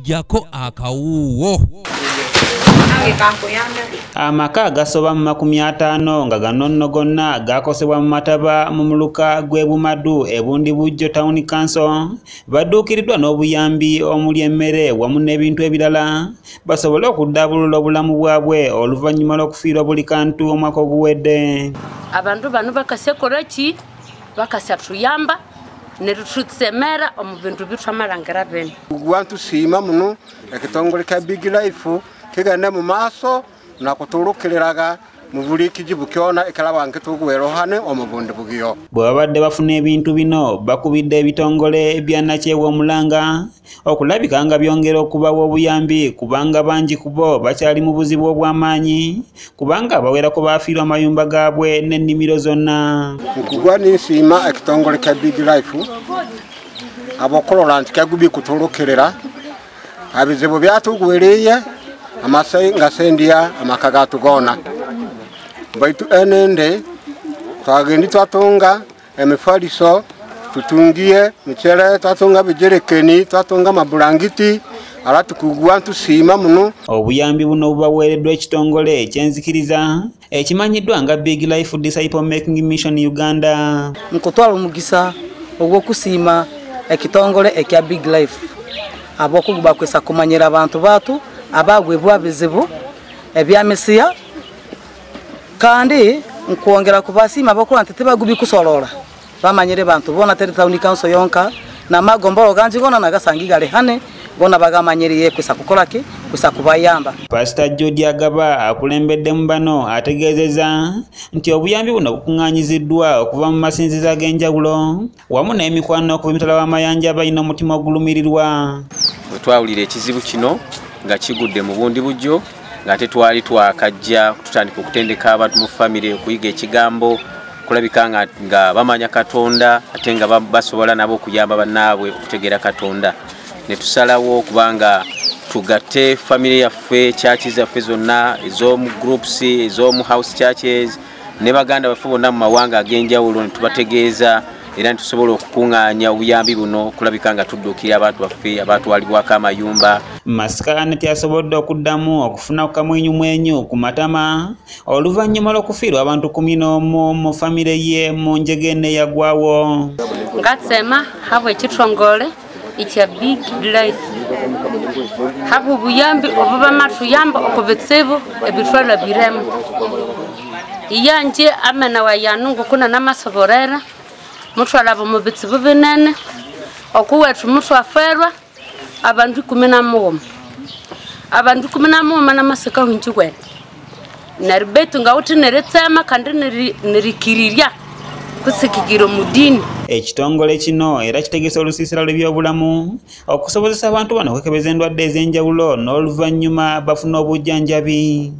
jako akawuwo. Amaka gasoba mu 50 nga gano gonna gakosebwa mu mataba mu muluka gw'eBundi eBundi Bujo Town Council badduukiridwa n'obuyambi omuli emmere wamu n'ebintu ebirala basobole okuddabulula obulamu bwabwe oluvannyuma lw'okufiirwa buli kantu omwaka oguwedde. Abantu bano bakasekola ki bakasatuyamba nerututsemera omu bintu bitwamalangera bene okusiima muno ekitongole kya Big Life kigenda mu maaso nakutuluukiriraga mu buli kijibu kyona ekalaba nkituguwerohane omubundi bugiyo. Bwe babadde bafuna ebintu bino bakubidde ebitongole bya Nakyewa Omulanga okulabika nga byongera okubawa obuyambi kubanga bangi kubo bakyali mu buzibu obw'amaanyi kubanga bawerako bafiirwa amayumba gaabwe n'ennimiro zonna. Nkugwa n'insiima ekitongole kya Big Life abakolola nti kyagubi kutuluukirira abizibu byatuguwereye amasai nga sendia amaka gatugona baitu enende twagendi twatunga emifaliso tutungie michere twatunga bijerekeni twatunga mabulangiti ala tukugwa ntusiima muno. Obuyambi buno bubaweereddwa ekitongole ekyenzikiriza ekimanyiddwa nga Big Life Disciple Making Mission Uganda. Nkutwala omugisa ogw'okusiima ekitongole ekya Big Life abokugu bakwesa kumanyira abantu batu abagwebwa bizibu ebyamisiya kandi nkwongera kubasiima abakola nti tebagubi kusolora bamanyire bantu bona teri town council yonka na magombolo ganji gona nagasangigale hane gona bagamanyiriye kwesa kukola ki kwesa kubayamba. Pastor Jodi Agaba akulembedde mu bano ategeezezza nti obuyambi buno bukungaanyiziddwa okuva mu masinzizo ag'enjawulo wamu n'emikwano okuva emitala w'amayanja abalina omutima ogulumirirwa. Bwe twawulira ekizibu kino nga kigudde mu Bundi Bujo nga tetwali twakajja tutandika okutendeka abantu mu family okuyiga ekigambo kulabika nga bamanya Katonda ate nga basobola nabo okuyamba bannaabwe okutegeera Katonda ne tusalawo kubanga tugatte family yaffe churches zaffe zonna ez'omu groups ez'omu house churches ne baganda baffe bonna mu mawanga ag'enjawulo ne tubategeeza era nitusobola okukungaanya obuyambi buno kulabika nga tudduukira abantu baffe abatwalibwako amayumba. Masikane tyasobodde okuddamu okufuna ku kamwenyumwenyu ku matama oluvannyuma lw'okufiirwa abantu 11 mu famire ye mu njege eneyagwawo. ngatsema habwe ekitongole ekya Big Life habwe obuyambi obubamatuyamba okubitsibu ebitwala biremu iyanje amena wayanungu kuna n'amasoborera mutwala mu bitsibu binene okuwethu mutwaferwa abantu 11 abantu 11 n'amasika hunjigwe naribetu ngawuthi neretsema kandi nerikiriria kusikigiro mudini. Ekitongole kino era kitegese olusiisira lw'ebyobulamu okusobozesa abantu bano okwekebeza endwadde ez'enjawulo n'oluvannyuma bafuna obujjanjabi.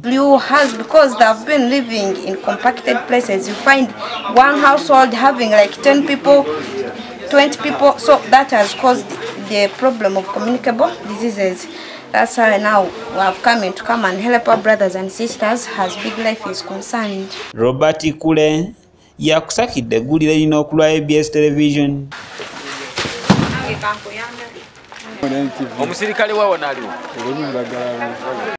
Because they have been living in compacted places, you find one household having like 10 people, 20 people, so that has caused the problem of communicable diseases. That's why now we have come in to come and help our brothers and sisters as Big Life is concerned. Robert Kule yakusakidde eggulire lino okulwa ABS television. Omusirikale wawo naliwo.